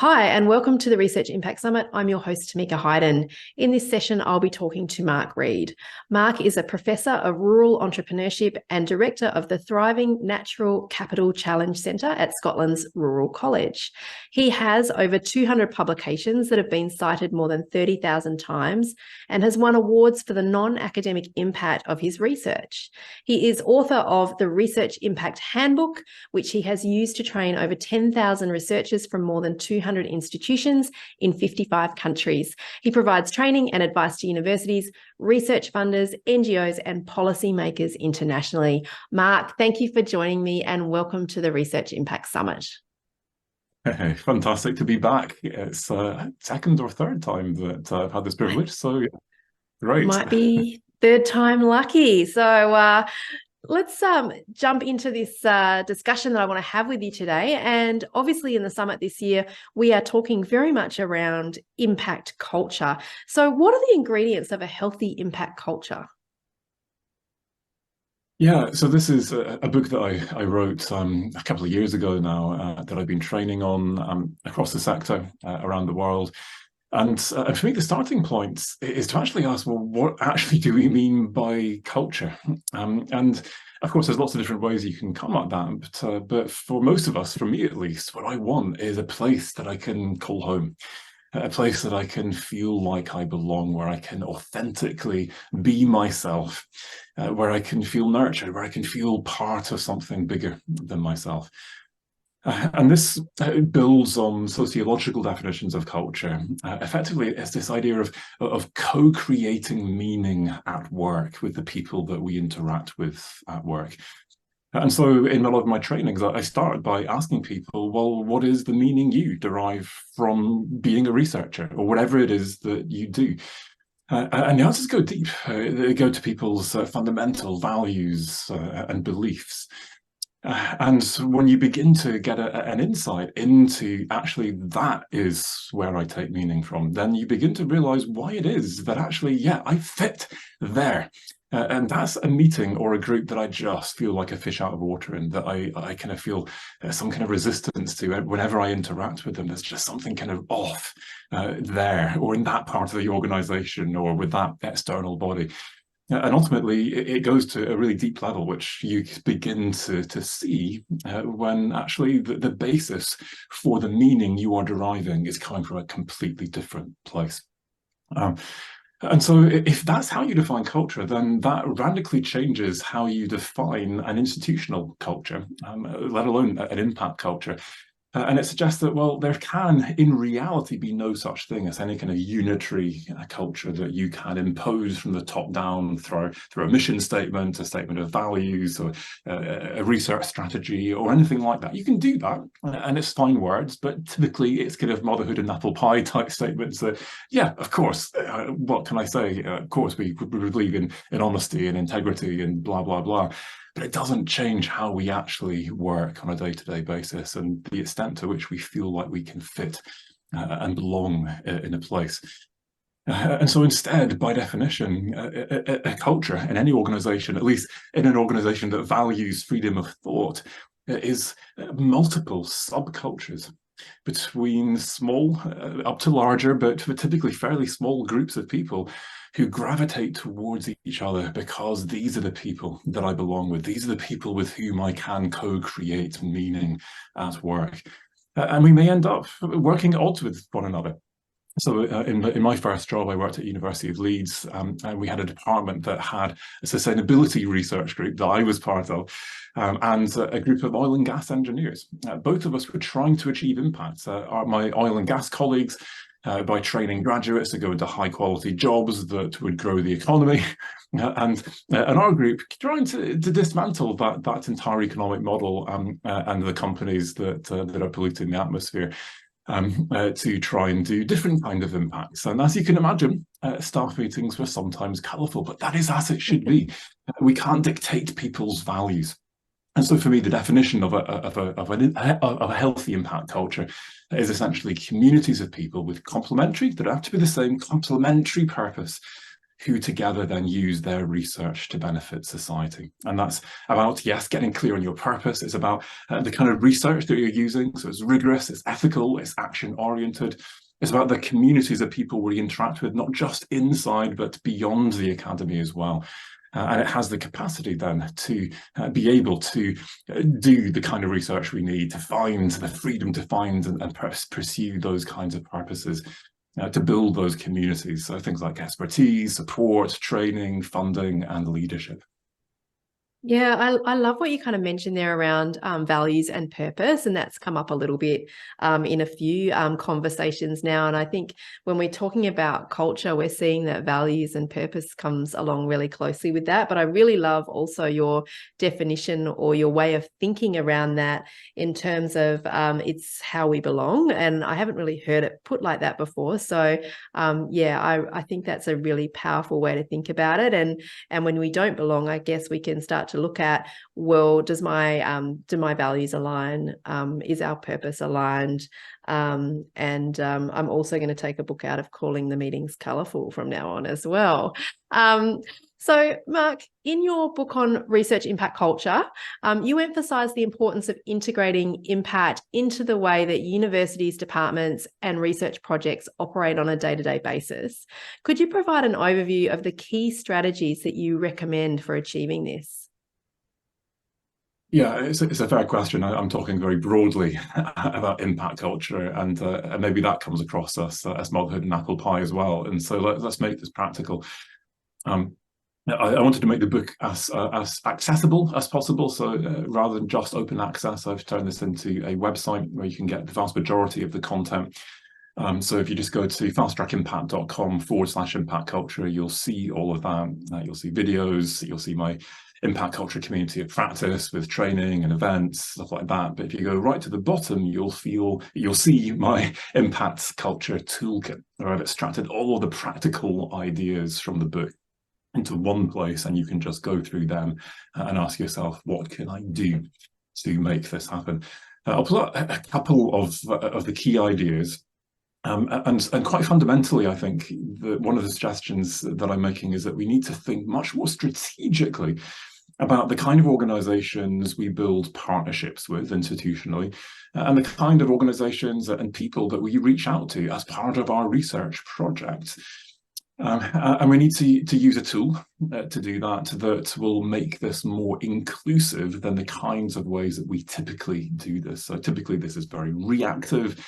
Hi, and welcome to the Research Impact Summit. I'm your host, Tamika Heiden. In this session, I'll be talking to Mark Reed. Mark is a professor of rural entrepreneurship and director of the Thriving Natural Capital Challenge Centre at Scotland's Rural College. He has over 200 publications that have been cited more than 30,000 times and has won awards for the non-academic impact of his research. He is author of the Research Impact Handbook, which he has used to train over 10,000 researchers from more than 200 institutions in 55 countries. He provides training and advice to universities, research funders, NGOs, and policymakers internationally. Mark, thank you for joining me and welcome to the Research Impact Summit. Hey, fantastic to be back. It's second or third time that I've had this privilege, so great. Might be third time lucky. So let's jump into this discussion that I want to have with you today. And obviously in the summit this year, we are talking very much around impact culture. So what are the ingredients of a healthy impact culture? Yeah, so this is a book that I wrote a couple of years ago now that I've been training on across the sector around the world. And for me, the starting point is to actually ask, well, what actually do we mean by culture? And of course, there's lots of different ways you can come at that. But for most of us, for me at least, what I want is a place that I can call home, a place that I can feel like I belong, where I can authentically be myself, where I can feel nurtured, where I can feel part of something bigger than myself. And this builds on sociological definitions of culture. Effectively, it's this idea of co-creating meaning at work with the people that we interact with at work. And so in a lot of my trainings, I start by asking people, well, what is the meaning you derive from being a researcher or whatever it is that you do? And the answers go deep. They go to people's fundamental values and beliefs. And when you begin to get an insight into actually that is where I take meaning from, then you begin to realize why it is that actually, yeah, I fit there. And that's a meeting or a group that I just feel like a fish out of water in, that I kind of feel some kind of resistance to whenever I interact with them. There's just something kind of off there, or in that part of the organization, or with that external body. And ultimately, it goes to a really deep level, which you begin to see when actually the basis for the meaning you are deriving is coming from a completely different place. And so if that's how you define culture, then that radically changes how you define an institutional culture, let alone an impact culture. And it suggests that, well, there can, in reality, be no such thing as any kind of unitary culture that you can impose from the top down through a mission statement, a statement of values, or a research strategy, or anything like that. You can do that, and it's fine words, but typically it's kind of motherhood and apple pie type statements that, yeah, of course, what can I say? Of course, we believe in honesty and integrity and blah, blah, blah. But it doesn't change how we actually work on a day-to-day basis and the extent to which we feel like we can fit and belong in a place. And so instead, by definition, a culture in any organization, at least in an organization that values freedom of thought, is multiple subcultures between small up to larger, but typically fairly small groups of people who gravitate towards each other because these are the people that I belong with. These are the people with whom I can co-create meaning at work. And we may end up working at odds with one another. So in my first job, I worked at University of Leeds, and we had a department that had a sustainability research group that I was part of, and a group of oil and gas engineers. Both of us were trying to achieve impact. My oil and gas colleagues, by training graduates to go into high quality jobs that would grow the economy, and our group trying to dismantle that entire economic model and the companies that are polluting the atmosphere. To try and do different kind of impacts. And as you can imagine, staff meetings were sometimes colourful, but that is as it should be. We can't dictate people's values. And so for me, the definition of a healthy impact culture is essentially communities of people with complementary, that have to be the same, complementary purpose, who together then use their research to benefit society. And that's about, yes, getting clear on your purpose. It's about the kind of research that you're using. So it's rigorous, it's ethical, it's action-oriented. It's about the communities of people we interact with, not just inside, but beyond the academy as well. And it has the capacity then to be able to do the kind of research we need, to find the freedom to find and pursue those kinds of purposes, to build those communities. So things like expertise, support, training, funding, and leadership. Yeah, I love what you kind of mentioned there around values and purpose, and that's come up a little bit in a few conversations now. And I think when we're talking about culture, we're seeing that values and purpose comes along really closely with that. But I really love also your definition or your way of thinking around that in terms of it's how we belong. And I haven't really heard it put like that before. So yeah, I think that's a really powerful way to think about it. And when we don't belong, I guess we can start to look at, well, do my values align? Is our purpose aligned? I'm also going to take a book out of calling the meetings colourful from now on as well. So, Mark, in your book on research impact culture, you emphasise the importance of integrating impact into the way that universities, departments, and research projects operate on a day-to-day basis. Could you provide an overview of the key strategies that you recommend for achieving this? Yeah, it's a fair question. I'm talking very broadly about impact culture, and maybe that comes across as motherhood and apple pie as well. And so let's make this practical. I wanted to make the book as accessible as possible. So rather than just open access, I've turned this into a website where you can get the vast majority of the content. So if you just go to fasttrackimpact.com/impact culture, you'll see all of that. You'll see videos, you'll see my impact culture community of practice with training and events, stuff like that. But if you go right to the bottom, you'll see my impact culture toolkit, where I've extracted all of the practical ideas from the book into one place, and you can just go through them and ask yourself, what can I do to make this happen? I'll pull out a couple of the key ideas. And quite fundamentally, I think that one of the suggestions that I'm making is that we need to think much more strategically about the kind of organizations we build partnerships with institutionally, and the kind of organizations and people that we reach out to as part of our research projects. And we need to use a tool to do that that will make this more inclusive than the kinds of ways that we typically do this. So typically this is very reactive.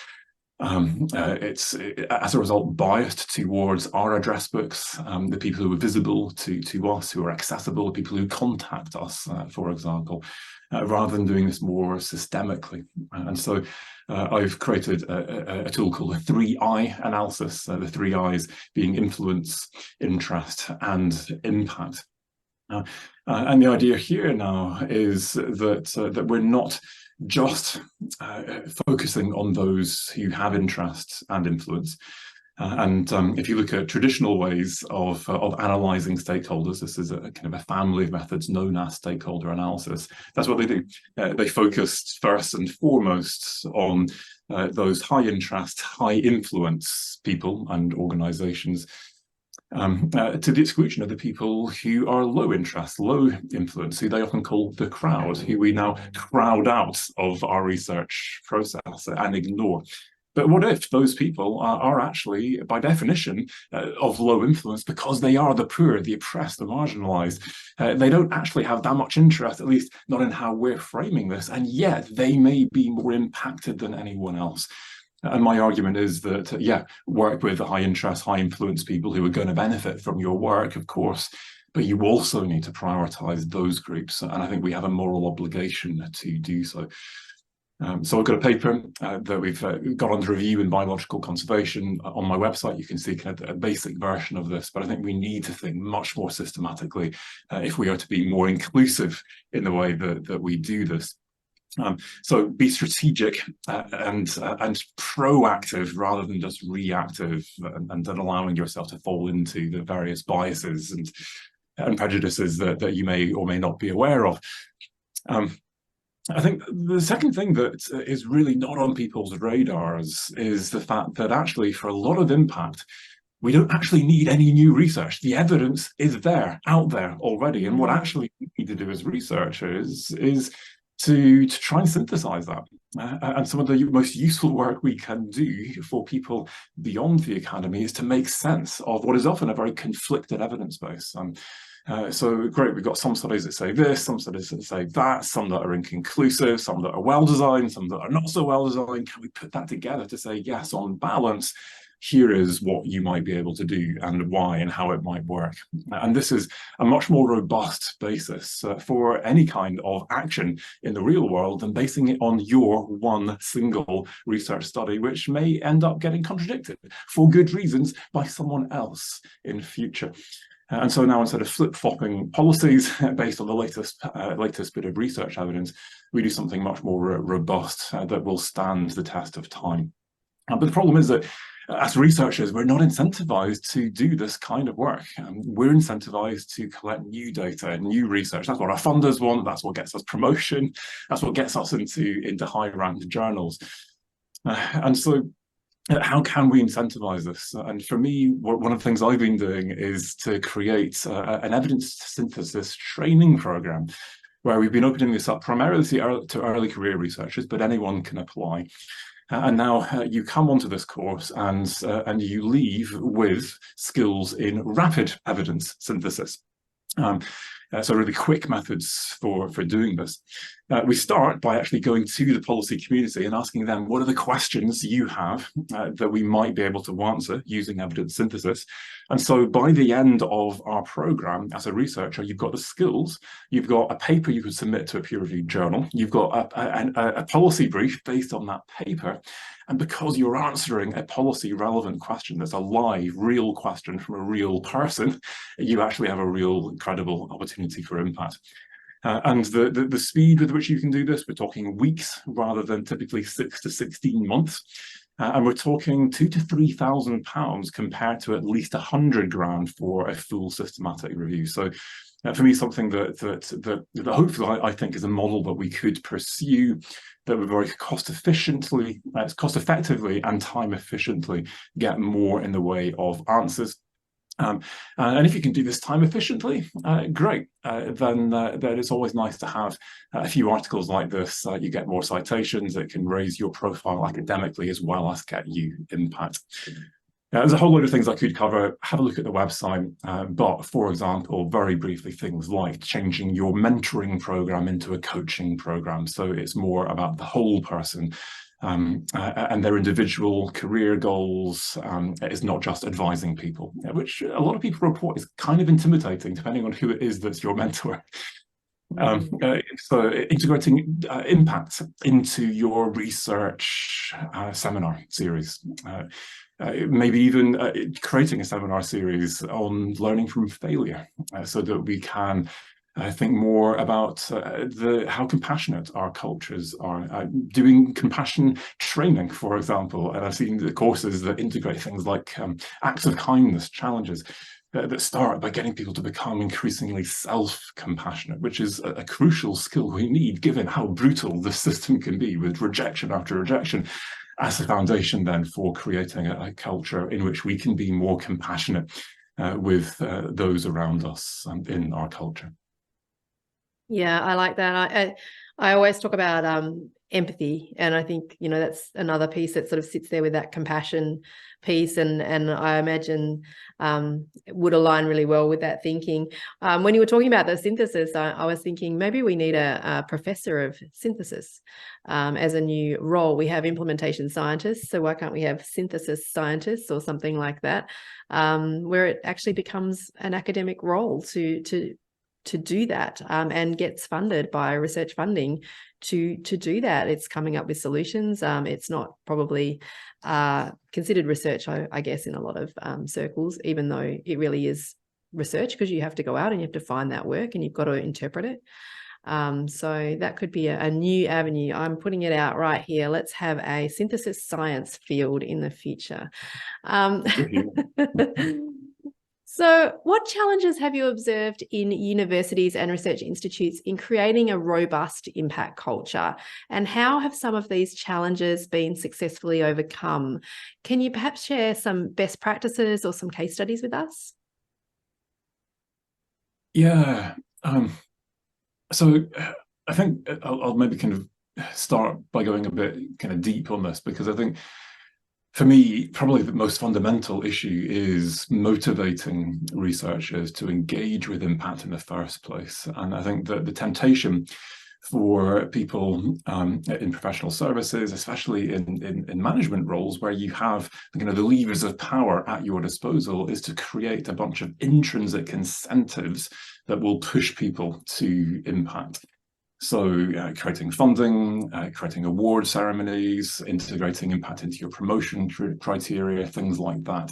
It's as a result biased towards our address books, the people who are visible to us, who are accessible, the people who contact us, for example, rather than doing this more systemically. And so I've created a tool called the 3I analysis, the 3 I's being influence, interest, and impact. And the idea here now is that we're not just focusing on those who have interest and influence. If you look at traditional ways of analysing stakeholders, this is a kind of a family of methods known as stakeholder analysis. That's what they do. They focus first and foremost on those high interest, high influence people and organisations, to the exclusion of the people who are low interest, low influence, who they often call the crowd, who we now crowd out of our research process and ignore. But what if those people are actually, by definition, of low influence because they are the poor, the oppressed, the marginalized? They don't actually have that much interest, at least not in how we're framing this, and yet they may be more impacted than anyone else. And my argument is that, yeah, work with high interest, high influence people who are going to benefit from your work, of course, but you also need to prioritize those groups. And I think we have a moral obligation to do so. So I've got a paper that we've got under review in biological conservation on my website. You can see kind of a basic version of this, but I think we need to think much more systematically if we are to be more inclusive in the way that we do this. So be strategic and proactive rather than just reactive, and then allowing yourself to fall into the various biases and prejudices that you may or may not be aware of. I think the second thing that is really not on people's radars is the fact that actually for a lot of impact, we don't actually need any new research. The evidence is there, out there already. And what actually we need to do as researchers is to try and synthesize that. And some of the most useful work we can do for people beyond the academy is to make sense of what is often a very conflicted evidence base. So great, we've got some studies that say this, some studies that say that, some that are inconclusive, some that are well-designed, some that are not so well-designed. Can we put that together to say, yes, on balance, here is what you might be able to do and why and how it might work. And this is a much more robust basis for any kind of action in the real world than basing it on your one single research study, which may end up getting contradicted for good reasons by someone else in future. And so now, instead of flip-flopping policies based on the latest bit of research evidence, we do something much more robust that will stand the test of time. But the problem is that as researchers, we're not incentivized to do this kind of work. We're incentivized to collect new data, new research. That's what our funders want. That's what gets us promotion. That's what gets us into high-ranked journals. And so how can we incentivize this? And for me, one of the things I've been doing is to create an evidence synthesis training program, where we've been opening this up primarily to early career researchers, but anyone can apply. And now you come onto this course and you leave with skills in rapid evidence synthesis. So really quick methods for doing this. We start by actually going to the policy community and asking them, what are the questions you have that we might be able to answer using evidence synthesis? And so by the end of our program, as a researcher, you've got the skills, you've got a paper you can submit to a peer-reviewed journal, you've got a policy brief based on that paper. And because you're answering a policy relevant question that's a live, real question from a real person, you actually have a real credible opportunity for impact. And the speed with which you can do this, we're talking weeks rather than typically 6 to 16 months. And we're talking £2,000 to £3,000 compared to at least 100 grand for a full systematic review. So for me, something that hopefully I think is a model that we could pursue, that would very cost effectively and time efficiently get more in the way of answers. And if you can do this time efficiently, great. Then it's always nice to have a few articles like this. You get more citations. It can raise your profile academically as well as get you impact. There's a whole load of things I could cover. Have a look at the website. But for example, very briefly, things like changing your mentoring program into a coaching program. So it's more about the whole person and their individual career goals. It's not just advising people, which a lot of people report is kind of intimidating, depending on who it is that's your mentor. So integrating impact into your research seminar series. Maybe even creating a seminar series on learning from failure so that we can think more about how compassionate our cultures are. Doing compassion training, for example, and I've seen the courses that integrate things like acts of kindness challenges that start by getting people to become increasingly self-compassionate, which is a crucial skill we need given how brutal the system can be with rejection after rejection, as a foundation then for creating a culture in which we can be more compassionate with those around us in our culture. Yeah, I like that. I always talk about empathy, and I think, you know, that's another piece that sort of sits there with that compassion piece, and I imagine would align really well with that thinking. When you were talking about the synthesis, I was thinking maybe we need a professor of synthesis as a new role. We have implementation scientists, so why can't we have synthesis scientists or something like that, where it actually becomes an academic role to do that, and gets funded by research funding to do that. It's coming up with solutions. It's not probably considered research, I guess, in a lot of circles, even though it really is research, because you have to go out and you have to find that work and you've got to interpret it. So that could be a new avenue. I'm putting it out right here. Let's have a synthesis science field in the future. So, what challenges have you observed in universities and research institutes in creating a robust impact culture? And how have some of these challenges been successfully overcome? Can you perhaps share some best practices or some case studies with us? Yeah. So I think I'll maybe kind of start by going a bit kind of deep on this, because I think for me, probably the most fundamental issue is motivating researchers to engage with impact in the first place. And I think that the temptation for people in professional services, especially in management roles, where you have the levers of power at your disposal, is to create a bunch of intrinsic incentives that will push people to impact. So creating funding, creating award ceremonies, integrating impact into your promotion criteria, things like that.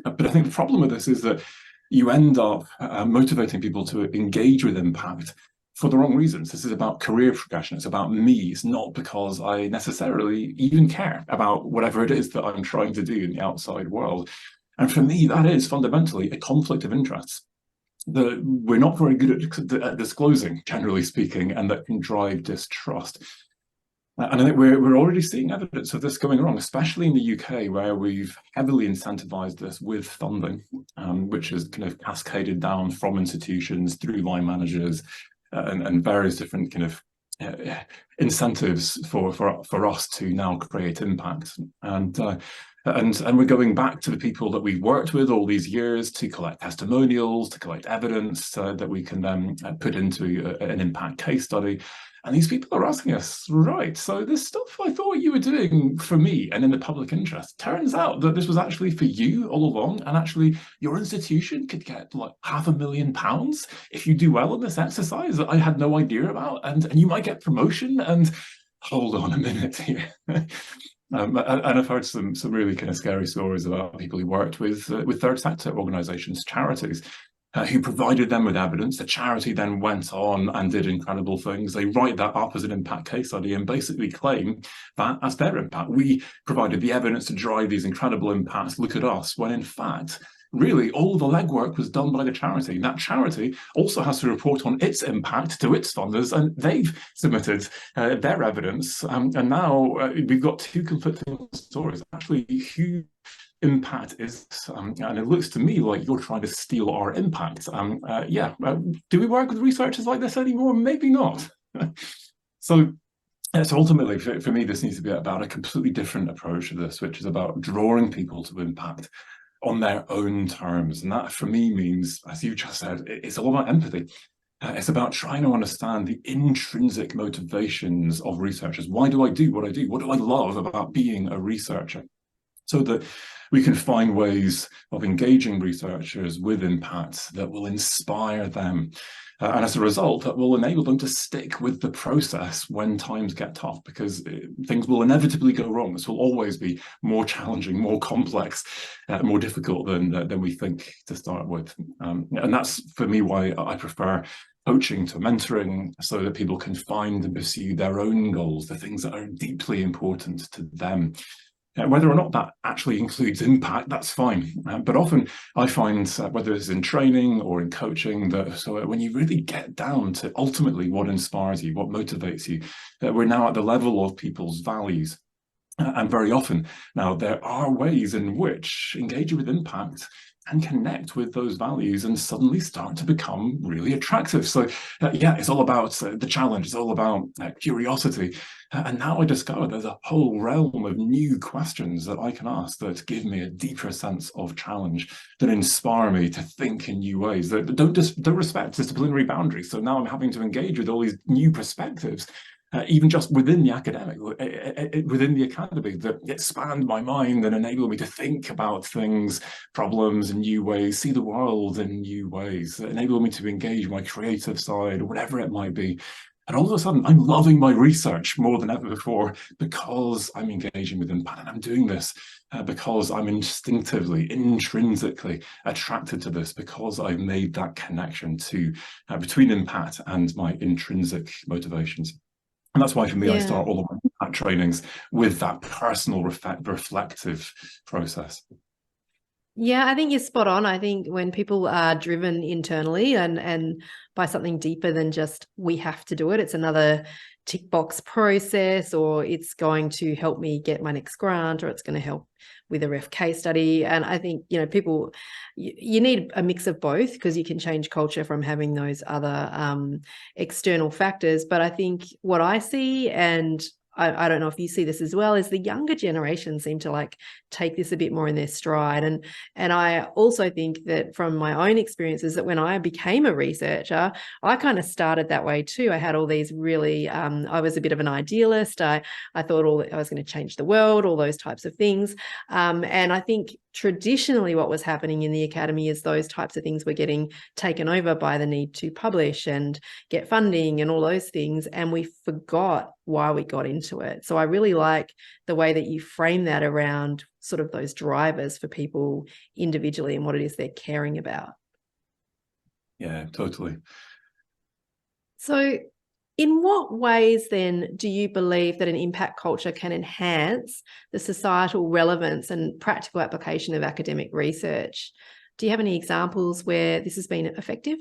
But I think the problem with this is that you end up motivating people to engage with impact for the wrong reasons. This is about career progression. It's about me. It's not because I necessarily even care about whatever it is that I'm trying to do in the outside world. And for me, that is fundamentally a conflict of interests that we're not very good at disclosing, generally speaking, and that can drive distrust. And I think we're already seeing evidence of this going wrong, especially in the UK, where we've heavily incentivized this with funding, which is kind of cascaded down from institutions through line managers and various different kind of incentives for us to now create impact. And we're going back to the people that we've worked with all these years to collect testimonials, to collect evidence that we can then put into an impact case study. And these people are asking us, right, so this stuff I thought you were doing for me and in the public interest, turns out that this was actually for you all along, and actually your institution could get like £500,000 if you do well in this exercise that I had no idea about, and you might get promotion, and hold on a minute here. And I've heard some really kind of scary stories about people who worked with third sector organisations, charities, who provided them with evidence. The charity then went on and did incredible things. They write that up as an impact case study and basically claim that as their impact. We provided the evidence to drive these incredible impacts. Look at us. When in fact, really, all the legwork was done by the charity. That charity also has to report on its impact to its funders, and they've submitted their evidence. And now we've got two conflicting stories. Actually, who impact is, and it looks to me like you're trying to steal our impact. Do we work with researchers like this anymore? Maybe not. So ultimately, for me, this needs to be about a completely different approach to this, which is about drawing people to impact on their own terms. And that, for me, means, as you just said, it's all about empathy. It's about trying to understand the intrinsic motivations of researchers. Why do I do what I do? What do I love about being a researcher? So that we can find ways of engaging researchers with impact that will inspire them. And as a result, that will enable them to stick with the process when times get tough, because things will inevitably go wrong. This will always be more challenging, more complex, more difficult than we think to start with. And that's, for me, why I prefer coaching to mentoring, so that people can find and pursue their own goals, the things that are deeply important to them. Whether or not that actually includes impact, that's fine. But often I find, whether it's in training or in coaching, that so when you really get down to ultimately what inspires you, what motivates you, we're now at the level of people's values. And very often now there are ways in which engaging with impact and connect with those values and suddenly start to become really attractive. So it's all about the challenge. It's all about curiosity. And now I discover there's a whole realm of new questions that I can ask that give me a deeper sense of challenge, that inspire me to think in new ways, that don't respect disciplinary boundaries. So now I'm having to engage with all these new perspectives, even just within the within the academy, that expand my mind and enable me to think about things, problems in new ways, see the world in new ways, that enable me to engage my creative side, or whatever it might be. And all of a sudden, I'm loving my research more than ever before, because I'm engaging with impact. And I'm doing this because I'm intrinsically attracted to this, because I've made that connection between impact and my intrinsic motivations. And that's why, for me, I start all of my impact trainings with that personal reflective process. Yeah, I think you're spot on. I think when people are driven internally and by something deeper than just we have to do it, it's another tick box process, or it's going to help me get my next grant, or it's going to help with a ref case study. And I think, people, you need a mix of both, because you can change culture from having those other external factors. But I think what I see, and I don't know if you see this as well, is the younger generation seem to like take this a bit more in their stride. And I also think that from my own experiences, that when I became a researcher, I kind of started that way too. I had all these really, I was a bit of an idealist. I thought I was going to change the world, all those types of things. And I think traditionally what was happening in the academy is those types of things were getting taken over by the need to publish and get funding and all those things. And we forgot why we got into it. So I really like the way that you frame that around sort of those drivers for people individually and what it is they're caring about. Yeah, totally. So in what ways then do you believe that an impact culture can enhance the societal relevance and practical application of academic research? Do you have any examples where this has been effective?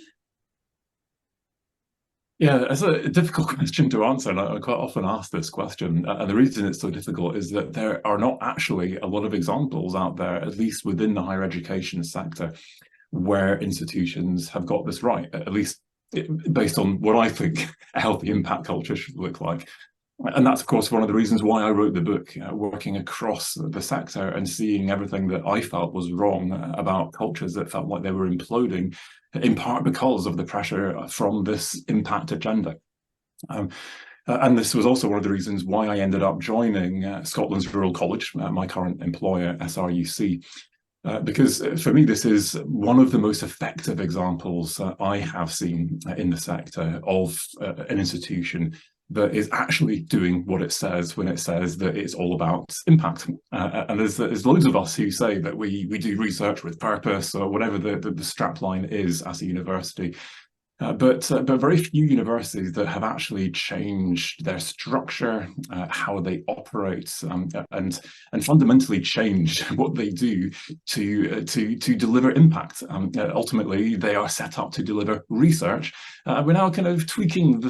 Yeah, it's a difficult question to answer, and I quite often ask this question. And the reason it's so difficult is that there are not actually a lot of examples out there, at least within the higher education sector, where institutions have got this right, at least based on what I think a healthy impact culture should look like. And that's, of course, one of the reasons why I wrote the book, working across the sector and seeing everything that I felt was wrong about cultures that felt like they were imploding, in part because of the pressure from this impact agenda. And this was also one of the reasons why I ended up joining Scotland's Rural College, my current employer, SRUC. Because for me, this is one of the most effective examples I have seen in the sector of an institution that is actually doing what it says when it says that it's all about impact. And there's loads of us who say that we do research with purpose, or whatever the strapline is as a university. But very few universities that have actually changed their structure, how they operate, and fundamentally changed what they do to deliver impact. Ultimately, they are set up to deliver research. We're now kind of tweaking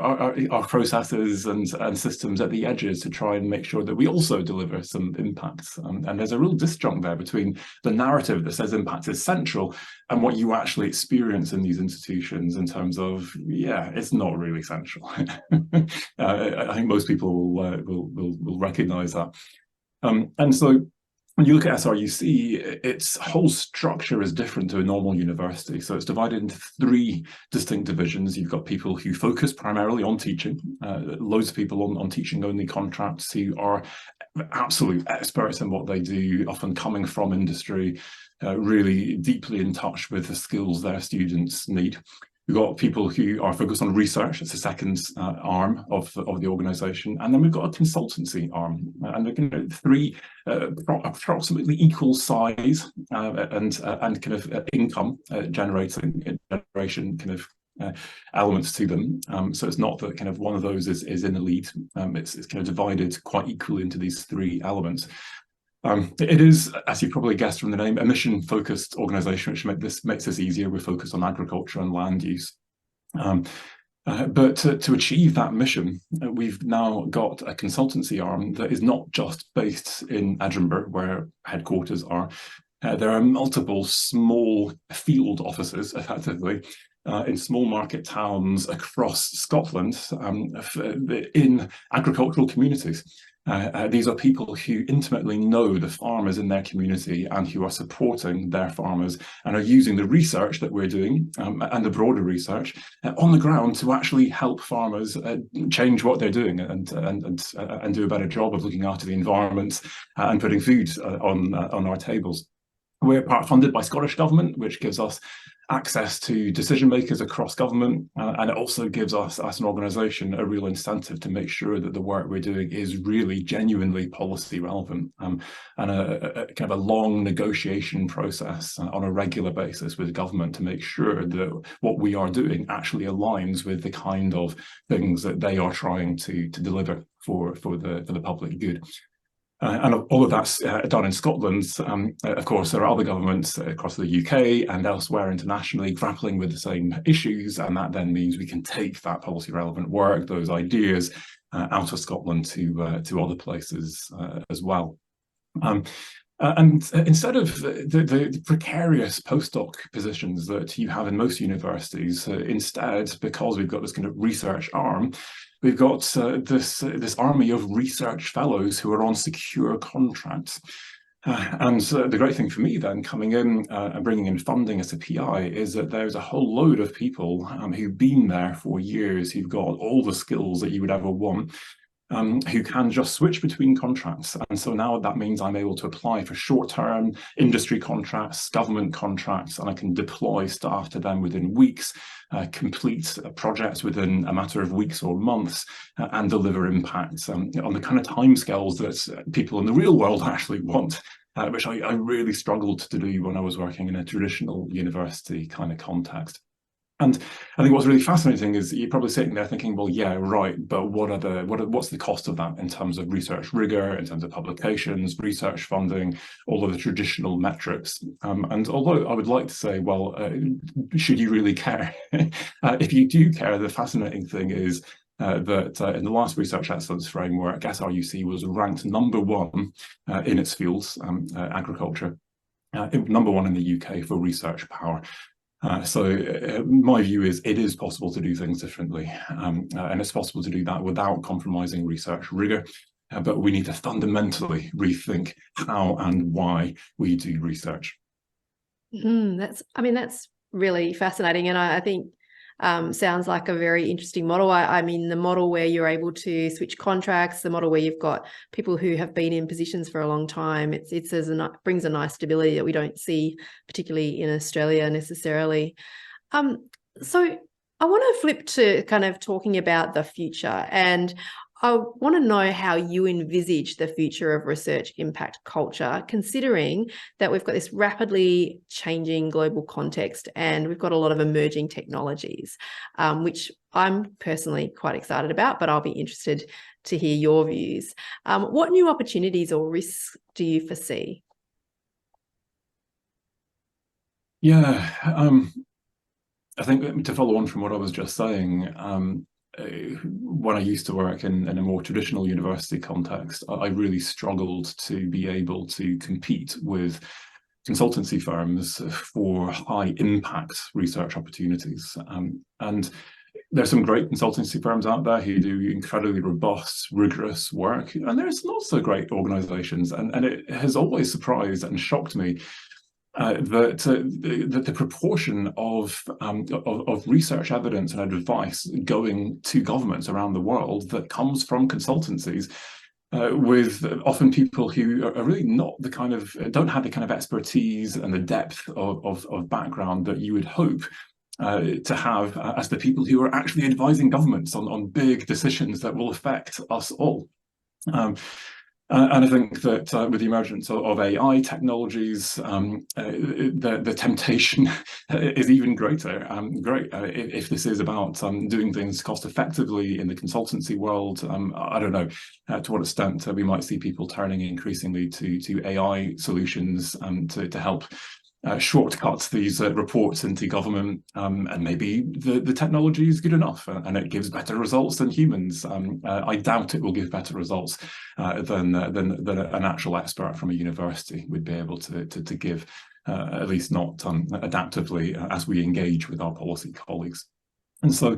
our processes and systems at the edges to try and make sure that we also deliver some impact. And there's a real disjunct there between the narrative that says impact is central and what you actually experience in these institutions in terms of, yeah, it's not really central. I think most people will recognize that. And so when you look at SRUC, its whole structure is different to a normal university. So it's divided into 3 distinct divisions. You've got people who focus primarily on teaching, loads of people on teaching only contracts who are absolute experts in what they do, often coming from industry, really deeply in touch with the skills their students need. We've got people who are focused on research. It's the second arm of the organisation. And then we've got a consultancy arm. And they're 3 approximately equal size and kind of income generation kind of elements to them. So it's not that kind of one of those is in the lead. It's kind of divided quite equally into these 3 elements. It is, as you probably guessed from the name, a mission-focused organisation, which makes this easier. We're focused on agriculture and land use. But to achieve that mission, we've now got a consultancy arm that is not just based in Edinburgh, where headquarters are. There are multiple small field offices, effectively, in small market towns across Scotland, in agricultural communities. These are people who intimately know the farmers in their community and who are supporting their farmers and are using the research that we're doing and the broader research on the ground to actually help farmers change what they're doing and do a better job of looking after the environment and putting food on our tables. We're part funded by Scottish Government, which gives us access to decision makers across government, and it also gives us, as an organisation, a real incentive to make sure that the work we're doing is really genuinely policy relevant, and a kind of a long negotiation process on a regular basis with government to make sure that what we are doing actually aligns with the kind of things that they are trying to deliver for the public good. And all of that's done in Scotland. Of course, there are other governments across the UK and elsewhere internationally grappling with the same issues, and that then means we can take that policy relevant work, those ideas, out of Scotland to other places as well. And instead of the precarious postdoc positions that you have in most universities, instead, because we've got this kind of research arm, we've got this army of research fellows who are on secure contracts. And the great thing for me then, coming in and bringing in funding as a PI, is that there's a whole load of people who've been there for years, who've got all the skills that you would ever want, who can just switch between contracts. And so now that means I'm able to apply for short-term industry contracts, government contracts, and I can deploy staff to them within weeks, complete projects within a matter of weeks or months, and deliver impact on the kind of timescales that people in the real world actually want, which I really struggled to do when I was working in a traditional university kind of context. And I think what's really fascinating is you're probably sitting there thinking, well, yeah, right, but what's the cost of that in terms of research rigor, in terms of publications, research funding, all of the traditional metrics? And although I would like to say, well, should you really care? If you do care, the fascinating thing is that in the last Research Excellence Framework, SRUC was ranked #1 in its fields, agriculture, #1 in the UK for research power. So my view is it is possible to do things differently, and it's possible to do that without compromising research rigor, but we need to fundamentally rethink how and why we do research. That's really fascinating, and I think sounds like a very interesting model. I mean, the model where you're able to switch contracts, the model where you've got people who have been in positions for a long time, it brings a nice stability that we don't see, particularly in Australia necessarily. So I want to flip to kind of talking about the future, and I want to know how you envisage the future of research impact culture, considering that we've got this rapidly changing global context and we've got a lot of emerging technologies, which I'm personally quite excited about, but I'll be interested to hear your views. What new opportunities or risks do you foresee? Yeah, I think to follow on from what I was just saying, when I used to work in a more traditional university context, I really struggled to be able to compete with consultancy firms for high impact research opportunities. And there's some great consultancy firms out there who do incredibly robust, rigorous work, and there's not so great organizations. And it has always surprised and shocked me that the proportion of research evidence and advice going to governments around the world that comes from consultancies, with often people who are really not the kind of, don't have the kind of expertise and the depth of background that you would hope to have as the people who are actually advising governments on big decisions that will affect us all. And I think that with the emergence of AI technologies, the temptation is even greater. If this is about doing things cost effectively in the consultancy world, I don't know to what extent we might see people turning increasingly to AI solutions to help shortcut these reports into government, and maybe the technology is good enough and it gives better results than humans. I doubt it will give better results than an actual expert from a university would be able to give, at least not adaptively as we engage with our policy colleagues. And so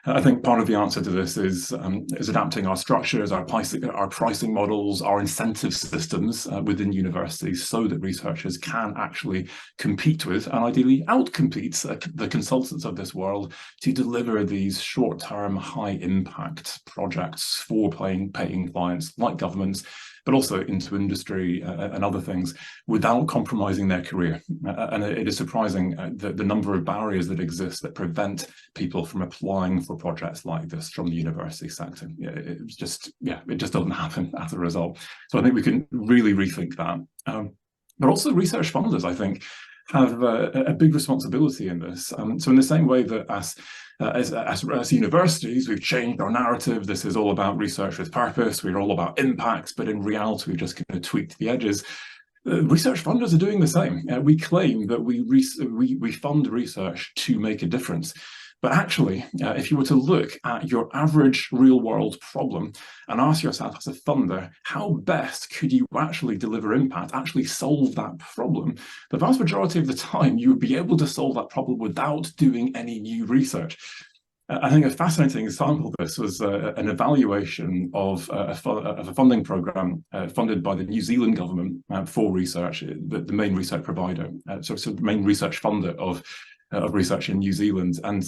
I think part of the answer to this is adapting our structures, our pricing models, our incentive systems within universities so that researchers can actually compete with and ideally outcompete the consultants of this world to deliver these short-term, high-impact projects for paying clients like governments, but also into industry and other things without compromising their career. And it is surprising the number of barriers that exist that prevent people from applying for projects like this from the university sector. It just doesn't happen as a result. So I think we can really rethink that. But also research funders, I think, have a big responsibility in this. So in the same way that as universities, we've changed our narrative. This is all about research with purpose. We're all about impact, but in reality, we've just kind of tweaked the edges. Research funders are doing the same. We claim that we fund research to make a difference. But actually, if you were to look at your average real-world problem and ask yourself as a funder, how best could you actually deliver impact, actually solve that problem, the vast majority of the time, you would be able to solve that problem without doing any new research. I think a fascinating example of this was an evaluation of a funding program funded by the New Zealand government for research, the main research provider, so the main research funder of research in New Zealand, and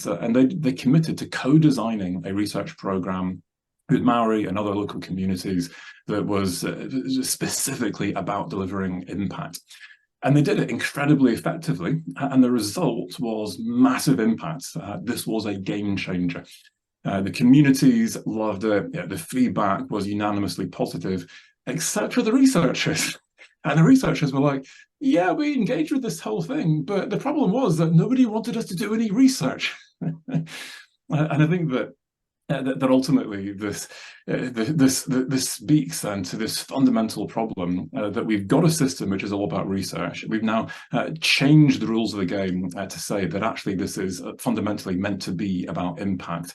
they committed to co-designing a research program with Maori and other local communities that was specifically about delivering impact. And they did it incredibly effectively, and the result was massive impact. This was a game changer. The communities loved it. The feedback was unanimously positive, except for the researchers. And the researchers were like, yeah, we engaged with this whole thing, but the problem was that nobody wanted us to do any research. And I think that ultimately this speaks then to this fundamental problem that we've got a system which is all about research. We've now changed the rules of the game to say that actually this is fundamentally meant to be about impact.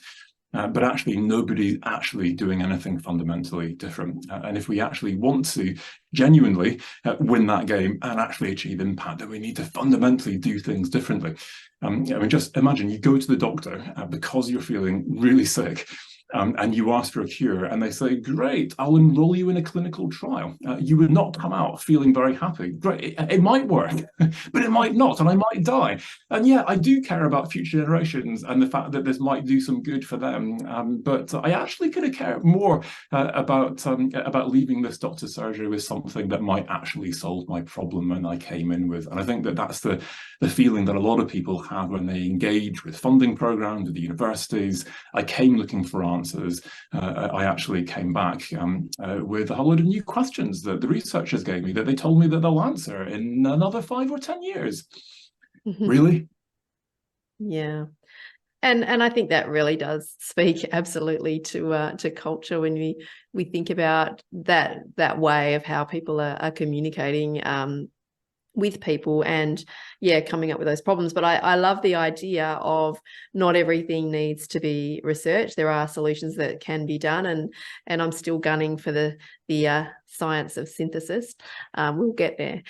But actually, nobody's actually doing anything fundamentally different. And if we actually want to genuinely win that game and actually achieve impact, then we need to fundamentally do things differently. I mean, just imagine you go to the doctor because you're feeling really sick. And you ask for a cure, and they say, great, I'll enroll you in a clinical trial. You would not come out feeling very happy. Great, it might work, but it might not, and I might die. And yeah, I do care about future generations and the fact that this might do some good for them. But I actually could have cared more about leaving this doctor's surgery with something that might actually solve my problem when I came in with. And I think that that's the feeling that a lot of people have when they engage with funding programs, with the universities. I came looking for answers. I actually came back with a whole load of new questions that the researchers gave me that they told me that they'll answer in another 5 or 10 years. Really? Yeah. And I think that really does speak absolutely to culture when we think about that way of how people are communicating with people and coming up with those problems. But I love the idea of not everything needs to be researched. There are solutions that can be done, and I'm still gunning for the science of synthesis. We'll get there.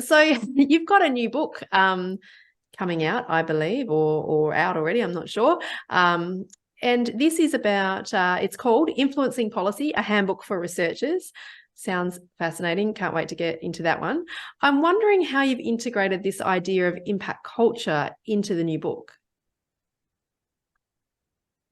So you've got a new book coming out, I believe, or out already, I'm not sure. And this is about, it's called Influencing Policy, a Handbook for Researchers. Sounds fascinating. Can't wait to get into that one. I'm wondering how you've integrated this idea of impact culture into the new book.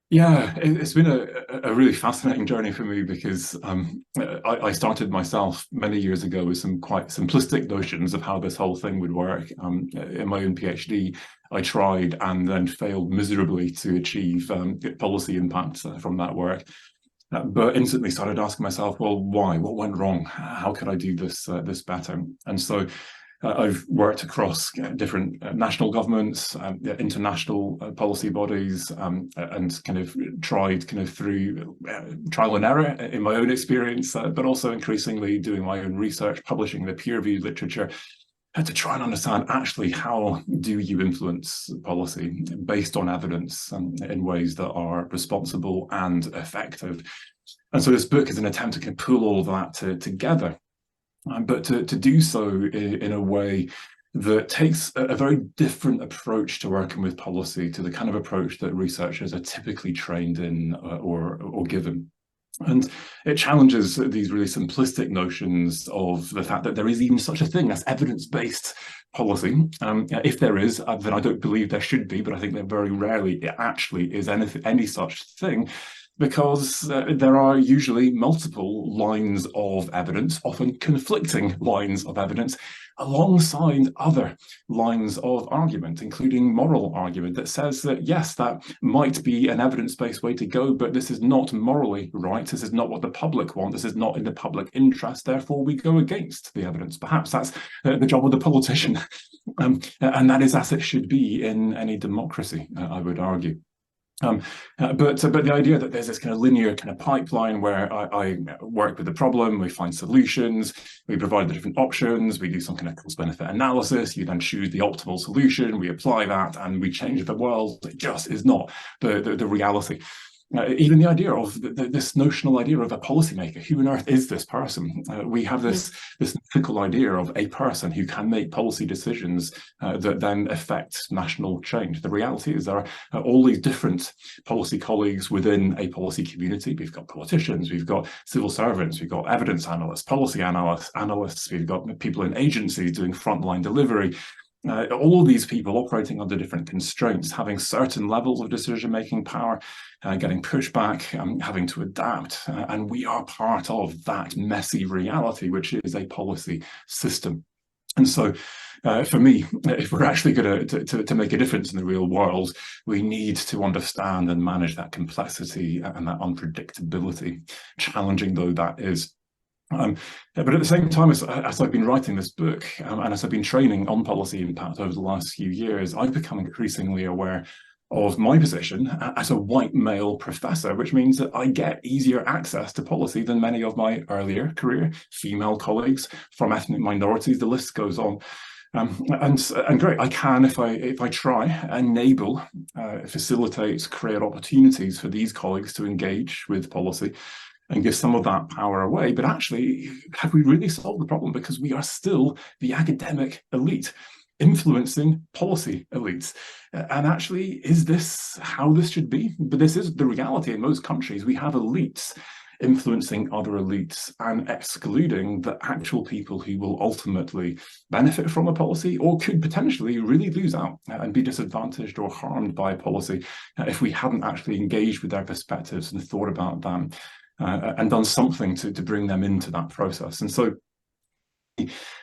Yeah, it's been a really fascinating journey for me because I started myself many years ago with some quite simplistic notions of how this whole thing would work. In my own PhD, I tried and then failed miserably to achieve policy impact from that work. But instantly started asking myself, well, why? What went wrong? How could I do this better? And so I've worked across different national governments, international policy bodies, and kind of tried through trial and error in my own experience, but also increasingly doing my own research, publishing the peer-reviewed literature, to try and understand actually how do you influence policy based on evidence in ways that are responsible and effective. And so this book is an attempt to pull all of that together, but to do so in a way that takes a very different approach to working with policy to the kind of approach that researchers are typically trained in or given. And it challenges these really simplistic notions of the fact that there is even such a thing as evidence-based policy. If there is, then I don't believe there should be, but I think that very rarely it actually is any such thing. because there are usually multiple lines of evidence, often conflicting lines of evidence, alongside other lines of argument, including moral argument that says that, yes, that might be an evidence-based way to go, but this is not morally right. This is not what the public want. This is not in the public interest. Therefore, we go against the evidence. Perhaps that's the job of the politician. And that is as it should be in any democracy, I would argue. But the idea that there's this kind of linear kind of pipeline where I work with the problem, we find solutions, we provide the different options, we do some kind of cost-benefit analysis, you then choose the optimal solution, we apply that, and we change the world. It just is not the reality. Even the idea of this notional idea of a policymaker. Who on earth is this person? We have this mythical idea of a person who can make policy decisions that then affect national change. The reality is there are all these different policy colleagues within a policy community. We've got politicians, we've got civil servants, we've got evidence analysts, policy analysts, we've got people in agencies doing frontline delivery. All of these people operating under different constraints, having certain levels of decision-making power, getting pushback, having to adapt. And we are part of that messy reality, which is a policy system. And so for me, if we're actually going to make a difference in the real world, we need to understand and manage that complexity and that unpredictability, challenging though that is. But at the same time, as I've been writing this book and as I've been training on policy impact over the last few years, I've become increasingly aware of my position as a white male professor, which means that I get easier access to policy than many of my earlier career female colleagues from ethnic minorities. The list goes on. And great, I can, if I try, enable, facilitate, create opportunities for these colleagues to engage with policy and give some of that power away. But actually, have we really solved the problem? Because we are still the academic elite influencing policy elites. And actually, is this how this should be? But this is the reality in most countries. We have elites influencing other elites and excluding the actual people who will ultimately benefit from a policy or could potentially really lose out and be disadvantaged or harmed by a policy if we hadn't actually engaged with their perspectives and thought about them and done something to bring them into that process. And so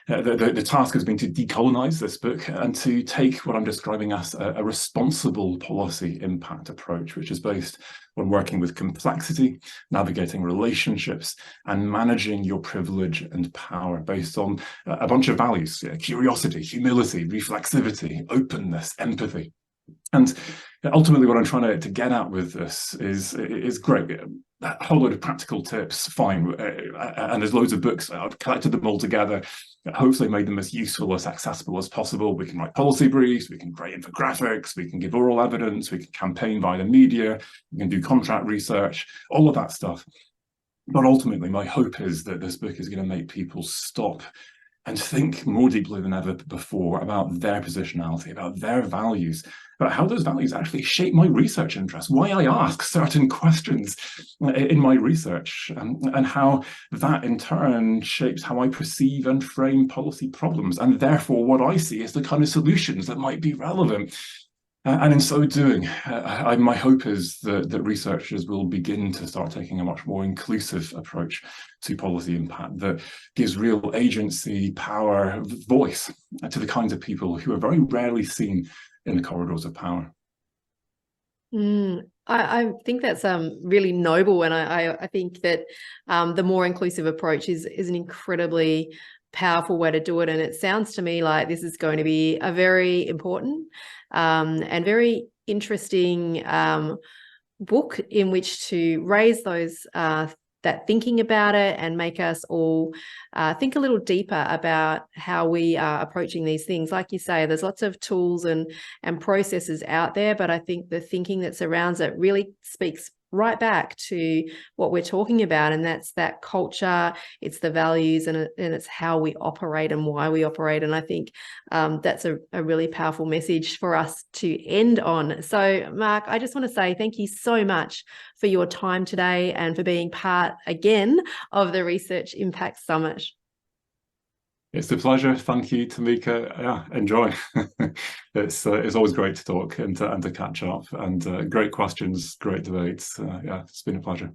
the task has been to decolonize this book and to take what I'm describing as a responsible policy impact approach, which is based on working with complexity, navigating relationships, and managing your privilege and power based on a bunch of values: curiosity, humility, reflexivity, openness, empathy. And ultimately, what I'm trying to get at with this is great. A whole load of practical tips, fine. And there's loads of books. I've collected them all together, hopefully made them as useful, as accessible as possible. We can write policy briefs, we can create infographics, we can give oral evidence, we can campaign via the media, we can do contract research, all of that stuff. But ultimately, my hope is that this book is going to make people stop and think more deeply than ever before about their positionality, about their values, about how those values actually shape my research interests, why I ask certain questions in my research, and how that in turn shapes how I perceive and frame policy problems, and therefore what I see as the kind of solutions that might be relevant. And in so doing, my hope is that researchers will begin to start taking a much more inclusive approach to policy impact that gives real agency, power, voice to the kinds of people who are very rarely seen in the corridors of power. I think that's really noble, and I think that the more inclusive approach is an incredibly powerful way to do it. And it sounds to me like this is going to be a very important and very interesting book in which to raise those that thinking about it and make us all think a little deeper about how we are approaching these things. Like you say, there's lots of tools and processes out there, but I think the thinking that surrounds it really speaks right back to what we're talking about, and that's that culture, it's the values, and it's how we operate and why we operate. And I think that's a really powerful message for us to end on. So Mark, I just want to say thank you so much for your time today and for being part again of the Research Impact Summit. It's a pleasure. Thank you, Tamika. Yeah, enjoy. It's always great to talk and to catch up, and great questions, great debates. Yeah, it's been a pleasure.